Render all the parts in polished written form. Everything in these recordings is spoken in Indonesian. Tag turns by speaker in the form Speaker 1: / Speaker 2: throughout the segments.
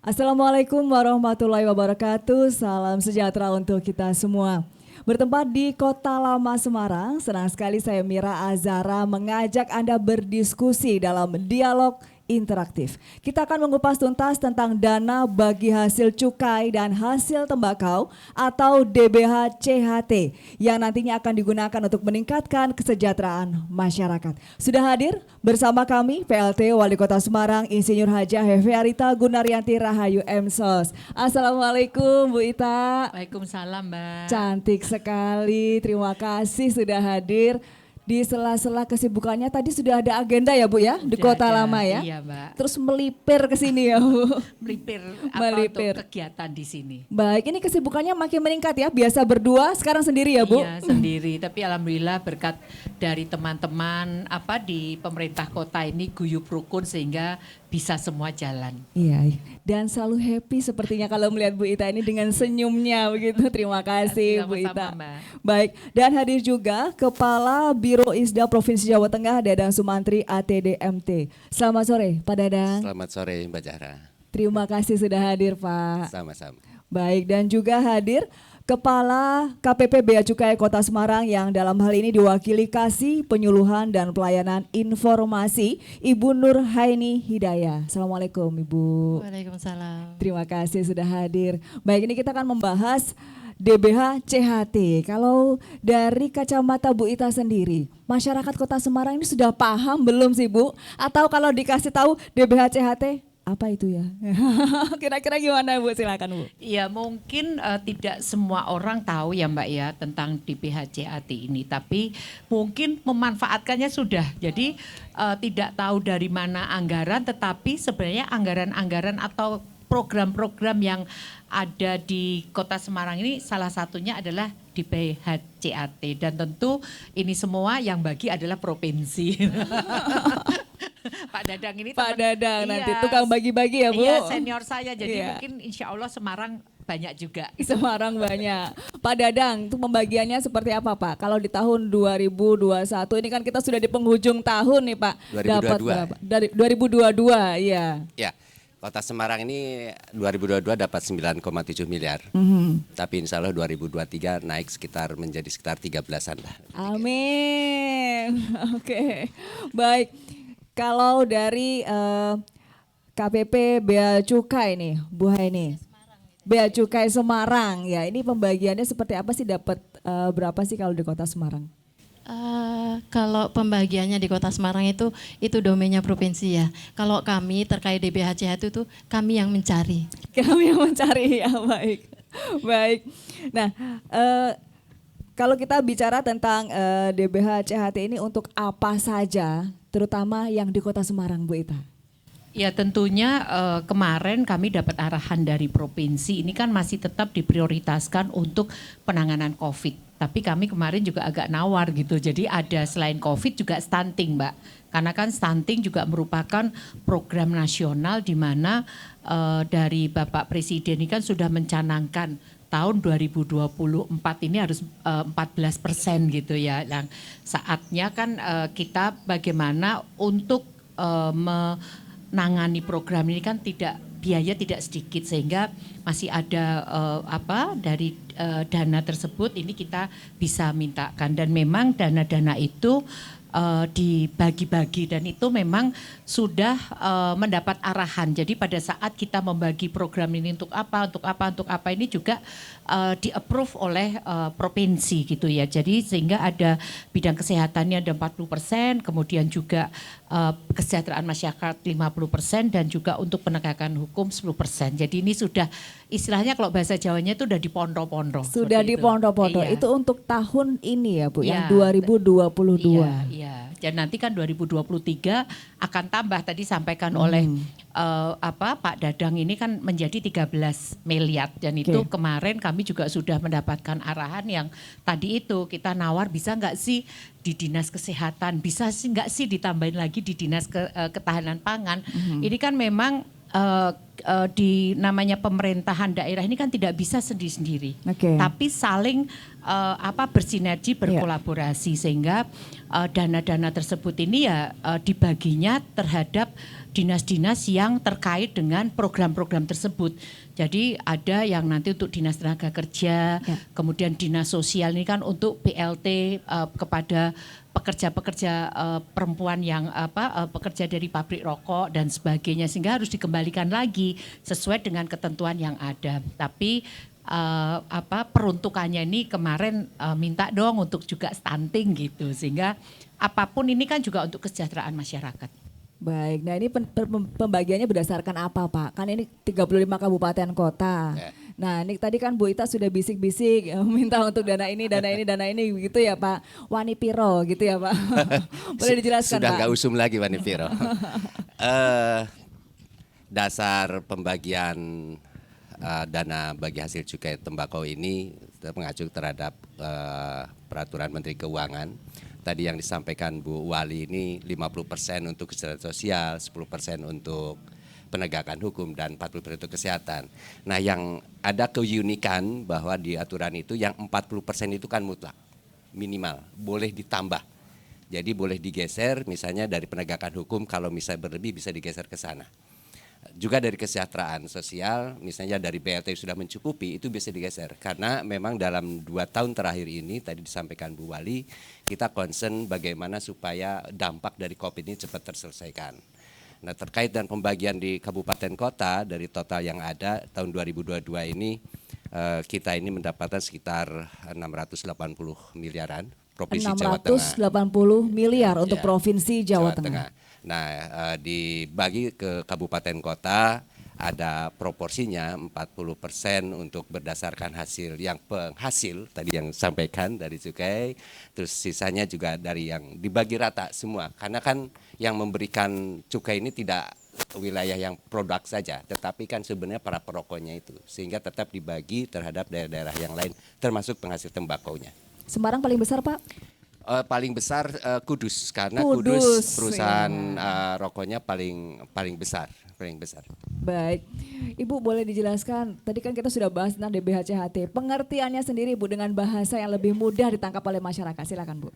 Speaker 1: Assalamualaikum warahmatullahi wabarakatuh. Salam sejahtera untuk kita semua. Bertempat di Kota Lama Semarang, senang sekali saya Mira Azara mengajak Anda berdiskusi dalam dialog interaktif. Kita akan mengupas tuntas tentang dana bagi hasil cukai dan hasil tembakau atau DBH CHT yang nantinya akan digunakan untuk meningkatkan kesejahteraan masyarakat. Sudah hadir bersama kami PLT Wali Kota Semarang Insinyur Hajah Hefearita Gunaryanti Rahayu MSOS. Assalamualaikum Bu Ita.
Speaker 2: Waalaikumsalam Mbak.
Speaker 1: Cantik sekali, terima kasih sudah hadir. Di sela-sela kesibukannya tadi sudah ada agenda ya Bu ya, di Kota Lama ya.
Speaker 2: Iya Mbak.
Speaker 1: Terus melipir ke sini ya Bu.
Speaker 2: Melipir
Speaker 1: Melipir.
Speaker 2: untuk kegiatan di sini.
Speaker 1: Baik, ini kesibukannya makin meningkat ya. Biasa berdua, sekarang sendiri ya Bu.
Speaker 2: Iya sendiri, tapi alhamdulillah berkat dari teman-teman di pemerintah kota ini guyup rukun sehingga bisa semua jalan.
Speaker 1: Iya, dan selalu happy sepertinya kalau melihat Bu Ita ini dengan senyumnya begitu. Terima kasih Bu Ita.
Speaker 2: Mbak.
Speaker 1: Baik, dan hadir juga Kepala Biro Isda Provinsi Jawa Tengah Dadang Sumantri ATD-MT. Selamat sore Pak Dadang.
Speaker 3: Selamat sore Mbak Zahra.
Speaker 1: Terima kasih sudah hadir Pak.
Speaker 3: Sama-sama.
Speaker 1: Baik, dan juga hadir Kepala KPP Bea Cukai Kota Semarang yang dalam hal ini diwakili Kasih Penyuluhan dan Pelayanan Informasi Ibu Nur Haini Hidayah. Assalamualaikum Ibu.
Speaker 4: Waalaikumsalam.
Speaker 1: Terima kasih sudah hadir. Baik, ini kita akan membahas DBH CHT. Kalau dari kacamata Bu Ita sendiri, masyarakat Kota Semarang ini sudah paham belum sih Bu? Atau kalau dikasih tahu DBH CHT, apa itu ya? Kira-kira gimana Bu? Silakan Bu.
Speaker 2: Ya mungkin tidak semua orang tahu ya Mbak ya tentang DBH-CHT ini, tapi mungkin memanfaatkannya sudah. Jadi tidak tahu dari mana anggaran, tetapi sebenarnya anggaran-anggaran atau program-program yang ada di Kota Semarang ini salah satunya adalah DBH-CHT, dan tentu ini semua yang bagi adalah provinsi. Pak Dadang ini
Speaker 1: Pak Dadang nanti
Speaker 2: iya,
Speaker 1: tukang bagi-bagi ya Bu?
Speaker 2: Iya, senior saya, jadi
Speaker 1: Iya.
Speaker 2: mungkin insya Allah Semarang banyak juga.
Speaker 1: Semarang banyak. Pak Dadang, itu pembagiannya seperti apa Pak? Kalau di tahun 2021 ini kan kita sudah di penghujung tahun nih Pak.
Speaker 3: 2022.
Speaker 1: Dapat berapa? Dari 2022, iya.
Speaker 3: Ya, Kota Semarang ini 2022 dapat 9,7 miliar. Tapi insya Allah 2023 naik menjadi sekitar 13-an lah.
Speaker 1: Amin. Oke, baik. Kalau dari KPP Bea Cukai nih, Bu Haini. Bea Cukai Semarang, ya ini pembagiannya seperti apa sih, dapat berapa sih kalau di Kota Semarang?
Speaker 4: Kalau pembagiannya di Kota Semarang itu domainnya provinsi ya. Kalau kami terkait DBH-CHT itu kami yang mencari.
Speaker 1: Kami yang mencari, ya baik. Baik. Nah, kalau kita bicara tentang DBH CHT ini untuk apa saja, terutama yang di Kota Semarang, Bu Ita?
Speaker 2: Ya tentunya kemarin kami dapat arahan dari provinsi, ini kan masih tetap diprioritaskan untuk penanganan COVID. Tapi kami kemarin juga agak nawar gitu, jadi ada selain COVID juga stunting Mbak. Karena kan stunting juga merupakan program nasional di mana dari Bapak Presiden ini kan sudah mencanangkan tahun 2024 ini harus 14% gitu ya. Yang saatnya kan kita bagaimana untuk menangani program ini kan biaya tidak sedikit, sehingga masih ada dari dana tersebut ini kita bisa mintakan, dan memang dana-dana itu dibagi-bagi, dan itu memang sudah mendapat arahan. Jadi pada saat kita membagi program ini untuk apa ini juga di-approve oleh provinsi gitu ya. Jadi sehingga ada bidang kesehatannya ada 40%, kemudian juga kesejahteraan masyarakat 50%, dan juga untuk penegakan hukum 10%. Jadi ini sudah istilahnya kalau bahasa Jawanya itu sudah dipondo-pondo.
Speaker 1: Sudah dipondo-pondo.
Speaker 2: Iya.
Speaker 1: Itu untuk tahun ini ya Bu, yang
Speaker 2: Ya,
Speaker 1: 2022.
Speaker 2: Iya. Dan nanti kan 2023 akan tambah, tadi sampaikan oleh Pak Dadang ini kan menjadi 13 miliar, dan itu kemarin kami juga sudah mendapatkan arahan yang tadi itu kita nawar, bisa nggak sih di dinas kesehatan, bisa sih nggak sih ditambahin lagi di dinas ketahanan pangan. Ini kan memang di namanya pemerintahan daerah ini kan tidak bisa sendiri-sendiri, tapi saling bersinergi, berkolaborasi sehingga dana-dana tersebut ini ya dibaginya terhadap dinas-dinas yang terkait dengan program-program tersebut. Jadi ada yang nanti untuk dinas tenaga kerja, kemudian dinas sosial ini kan untuk BLT kepada pekerja-pekerja perempuan yang pekerja dari pabrik rokok dan sebagainya, sehingga harus dikembalikan lagi sesuai dengan ketentuan yang ada. Tapi peruntukannya ini kemarin minta dong untuk juga stunting gitu, sehingga apapun ini kan juga untuk kesejahteraan masyarakat.
Speaker 1: Baik, nah ini pembagiannya berdasarkan apa Pak? Kan ini 35 kabupaten kota. Nah ini tadi kan Bu Ita sudah bisik-bisik minta untuk dana ini gitu ya Pak. Wani piro gitu ya Pak. Boleh dijelaskan
Speaker 3: Sudah
Speaker 1: Pak?
Speaker 3: nggak usum lagi Wani piro. Dasar pembagian dana bagi hasil cukai tembakau ini mengacu terhadap peraturan Menteri Keuangan. Tadi yang disampaikan Bu Wali ini 50% untuk kesejahteraan sosial, 10% untuk penegakan hukum, dan 40% untuk kesehatan. Nah yang ada keunikan bahwa di aturan itu yang 40% itu kan mutlak, minimal, boleh ditambah. Jadi boleh digeser misalnya dari penegakan hukum kalau misalnya berlebih bisa digeser ke sana. Juga dari kesejahteraan sosial, misalnya dari BLT sudah mencukupi, itu bisa digeser. Karena memang dalam 2 tahun terakhir ini, tadi disampaikan Bu Wali, kita concern bagaimana supaya dampak dari COVID ini cepat terselesaikan. Nah terkait dengan pembagian di kabupaten kota, dari total yang ada tahun 2022 ini, kita ini mendapatkan sekitar 680 miliaran, Provinsi Jawa Tengah.
Speaker 1: 680 miliar untuk Provinsi Jawa Tengah.
Speaker 3: Nah, dibagi ke kabupaten kota ada proporsinya 40% untuk berdasarkan hasil yang penghasil tadi yang sampaikan dari cukai, terus sisanya juga dari yang dibagi rata semua. Karena kan yang memberikan cukai ini tidak wilayah yang produk saja, tetapi kan sebenarnya para perokoknya itu, sehingga tetap dibagi terhadap daerah-daerah yang lain termasuk penghasil tembakaunya.
Speaker 1: Semarang paling besar Pak?
Speaker 3: Paling besar Kudus, karena Kudus perusahaan rokoknya paling besar.
Speaker 1: Baik, Ibu boleh dijelaskan, tadi kan kita sudah bahas tentang DBHCHT, pengertiannya sendiri Bu dengan bahasa yang lebih mudah ditangkap oleh masyarakat, silakan Bu.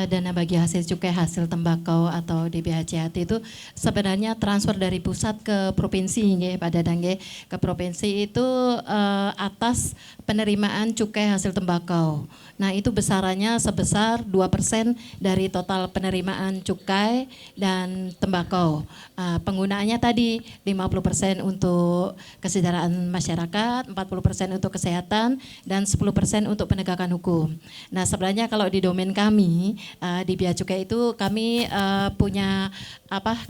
Speaker 4: Dana bagi hasil cukai hasil tembakau atau DBHCHT itu sebenarnya transfer dari pusat ke provinsi nggih Pak Dadang nggih. Ke provinsi itu atas penerimaan cukai hasil tembakau. Nah, itu besarannya sebesar 2% dari total penerimaan cukai dan tembakau. Penggunaannya tadi 50% untuk kesejahteraan masyarakat, 40% untuk kesehatan, dan 10% untuk penegakan hukum. Nah, sebenarnya kalau di domain kami di Bea Cukai itu kami punya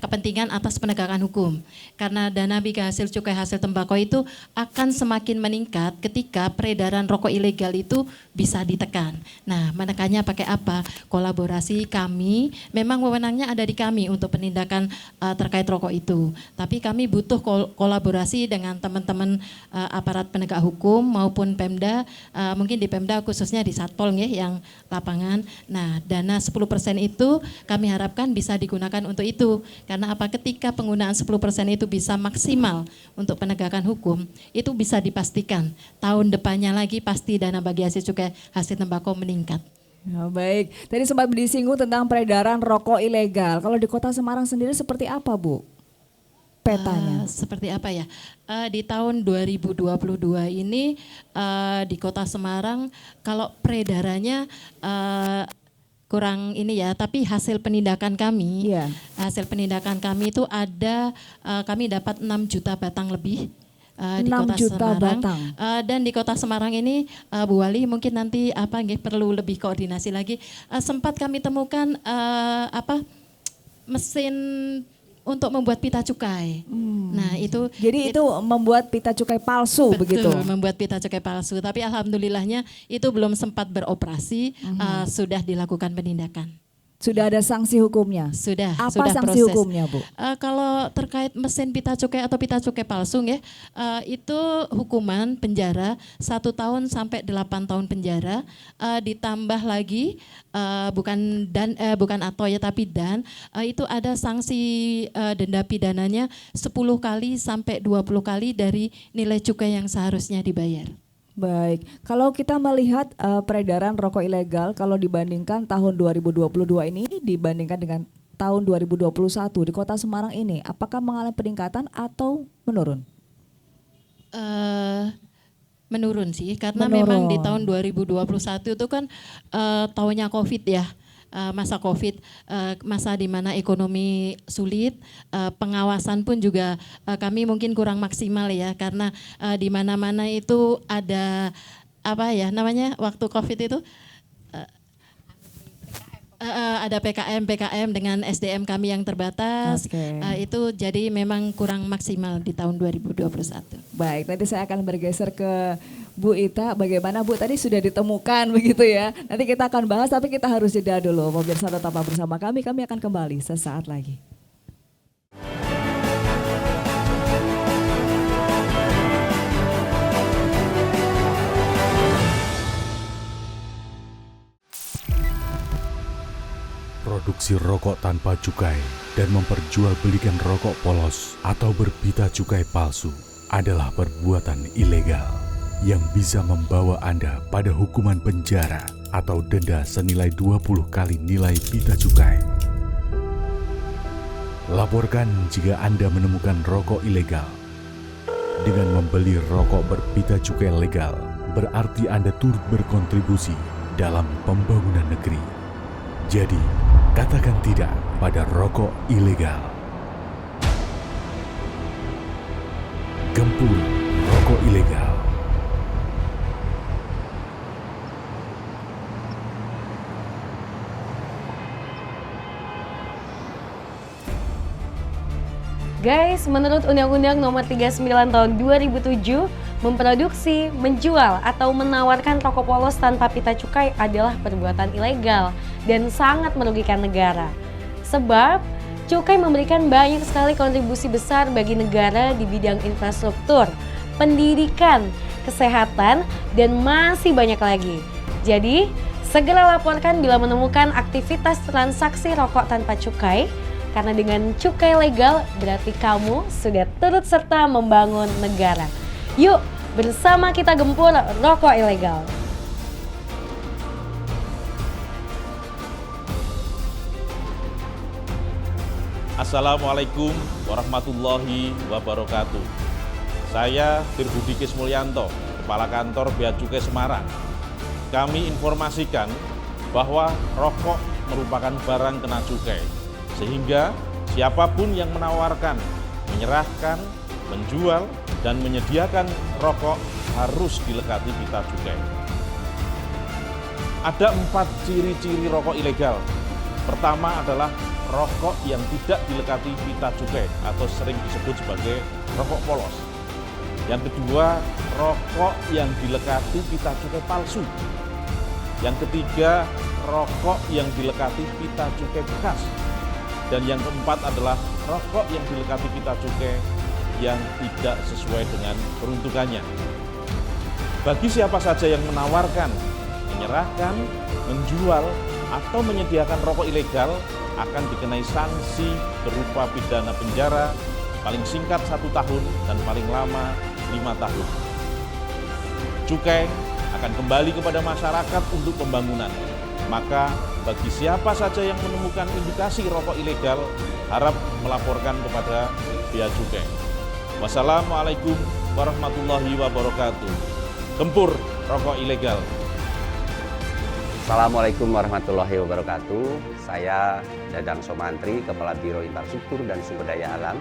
Speaker 4: kepentingan atas penegakan hukum. Karena dana bagi hasil cukai hasil tembakau itu akan semakin meningkat ketika peredaran rokok ilegal itu bisa ditekan. Nah, menekannya pakai apa? Kolaborasi kami, memang wewenangnya ada di kami untuk penindakan terkait rokok itu. Tapi kami butuh kolaborasi dengan teman-teman aparat penegak hukum maupun Pemda, mungkin di Pemda khususnya di Satpol yang lapangan. Nah, dana 10% itu kami harapkan bisa digunakan untuk itu. Karena ketika penggunaan 10% itu bisa maksimal untuk penegakan hukum, itu bisa dipastikan tahun depannya lagi pasti dana bagi hasil cukai hasil tembakau meningkat.
Speaker 1: Oh, baik, tadi sempat disinggung tentang peredaran rokok ilegal. Kalau di Kota Semarang sendiri seperti apa Bu petanya?
Speaker 4: Seperti apa ya? Di tahun 2022 ini di Kota Semarang kalau peredarannya kurang ini ya, tapi hasil penindakan kami, hasil penindakan kami itu ada, kami dapat 6 juta batang lebih. Di Kota Semarang dan di Kota Semarang ini Bu Wali mungkin nanti perlu lebih koordinasi lagi. Sempat kami temukan mesin untuk membuat pita cukai. Nah, itu
Speaker 1: jadi itu membuat pita cukai palsu.
Speaker 4: Betul,
Speaker 1: begitu.
Speaker 4: Membuat pita cukai palsu, tapi alhamdulillahnya itu belum sempat beroperasi, sudah dilakukan penindakan.
Speaker 1: Sudah ada sanksi hukumnya?
Speaker 4: Sudah.
Speaker 1: Apa
Speaker 4: sudah
Speaker 1: sanksi
Speaker 4: proses
Speaker 1: hukumnya Bu?
Speaker 4: Kalau terkait mesin pita cukai atau pita cukai palsu itu hukuman penjara 1 tahun sampai 8 tahun penjara, ditambah lagi bukan atau ya tapi itu ada sanksi denda pidananya 10 kali sampai 20 kali dari nilai cukai yang seharusnya dibayar.
Speaker 1: Baik, kalau kita melihat peredaran rokok ilegal kalau dibandingkan tahun 2022 ini dibandingkan dengan tahun 2021 di Kota Semarang ini, apakah mengalami peningkatan atau menurun?
Speaker 4: Menurun sih, karena
Speaker 1: Menurun.
Speaker 4: memang di tahun 2021 itu kan tahunnya COVID ya. Masa COVID, masa di mana ekonomi sulit, pengawasan pun juga kami mungkin kurang maksimal ya, karena di mana-mana itu ada apa ya namanya waktu COVID itu ada PKM dengan SDM kami yang terbatas.
Speaker 1: Oke.
Speaker 4: Itu jadi memang kurang maksimal di tahun 2021.
Speaker 1: Baik, nanti saya akan bergeser ke Bu Ita, bagaimana Bu tadi sudah ditemukan begitu ya. Nanti kita akan bahas tapi kita harus jeda dulu. Pemirsa tetaplah bersama kami akan kembali sesaat lagi.
Speaker 5: Produksi rokok tanpa cukai dan memperjualbelikan rokok polos atau berbita cukai palsu adalah perbuatan ilegal yang bisa membawa Anda pada hukuman penjara atau denda senilai 20 kali nilai pita cukai. Laporkan jika Anda menemukan rokok ilegal. Dengan membeli rokok berpita cukai legal, berarti Anda turut berkontribusi dalam pembangunan negeri. Jadi, katakan tidak pada rokok ilegal. Gempur rokok ilegal.
Speaker 6: Guys, menurut Undang-Undang Nomor 39 Tahun 2007, memproduksi, menjual, atau menawarkan rokok polos tanpa pita cukai adalah perbuatan ilegal dan sangat merugikan negara. Sebab, cukai memberikan banyak sekali kontribusi besar bagi negara di bidang infrastruktur, pendidikan, kesehatan, dan masih banyak lagi. Jadi, segera laporkan bila menemukan aktivitas transaksi rokok tanpa cukai, karena dengan cukai legal berarti kamu sudah turut serta membangun negara. Yuk, bersama kita gempur rokok ilegal.
Speaker 7: Assalamualaikum warahmatullahi wabarakatuh. Saya Dirbudi Kismulyanto, Kepala Kantor Bea Cukai Semarang. Kami informasikan bahwa rokok merupakan barang kena cukai, sehingga siapapun yang menawarkan, menyerahkan, menjual, dan menyediakan rokok harus dilekati pita cukai. Ada 4 ciri-ciri rokok ilegal. Pertama adalah rokok yang tidak dilekati pita cukai atau sering disebut sebagai rokok polos. Yang kedua, rokok yang dilekati pita cukai palsu. Yang ketiga, rokok yang dilekati pita cukai bekas. Dan yang keempat adalah rokok yang dilekati pita cukai yang tidak sesuai dengan peruntukannya. Bagi siapa saja yang menawarkan, menyerahkan, menjual, atau menyediakan rokok ilegal akan dikenai sanksi berupa pidana penjara paling singkat 1 tahun dan paling lama 5 tahun. Cukai akan kembali kepada masyarakat untuk pembangunan. Maka bagi siapa saja yang menemukan indikasi rokok ilegal, harap melaporkan kepada Bea Cukai. Wassalamualaikum warahmatullahi wabarakatuh. Gempur rokok ilegal.
Speaker 3: Assalamualaikum warahmatullahi wabarakatuh. Saya Dadang Somantri, Kepala Biro Infrastruktur dan Sumber Daya Alam.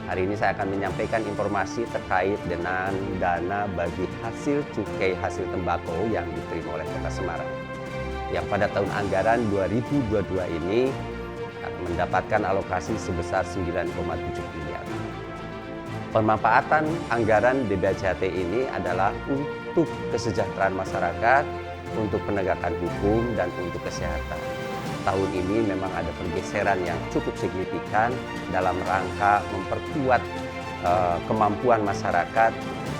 Speaker 3: Hari ini saya akan menyampaikan informasi terkait dengan dana bagi hasil cukai hasil tembakau yang diterima oleh Kota Semarang, yang pada tahun anggaran 2022 ini mendapatkan alokasi sebesar 9,7 miliar. Pemanfaatan anggaran DBHJT ini adalah untuk kesejahteraan masyarakat, untuk penegakan hukum, dan untuk kesehatan. Tahun ini memang ada pergeseran yang cukup signifikan dalam rangka memperkuat kemampuan masyarakat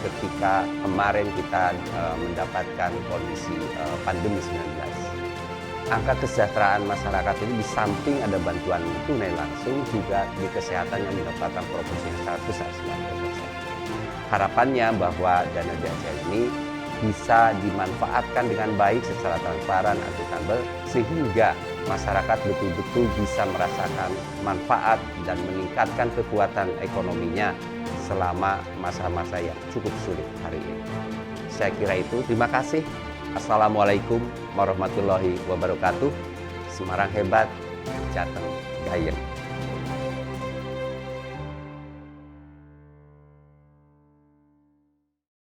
Speaker 3: ketika kemarin kita mendapatkan kondisi pandemi 19. Angka kesejahteraan masyarakat ini di samping ada bantuan tunai langsung, juga di kesehatan yang mendapatkan proporsi yang sangat besar, 90%. Harapannya bahwa dana BHJ ini
Speaker 8: bisa dimanfaatkan dengan baik secara transparan, akuntabel, sehingga masyarakat betul-betul bisa merasakan manfaat dan meningkatkan kekuatan ekonominya selama masa-masa yang cukup sulit hari ini. Saya kira itu. Terima kasih. Assalamualaikum warahmatullahi wabarakatuh. Semarang hebat, Jateng gayeng.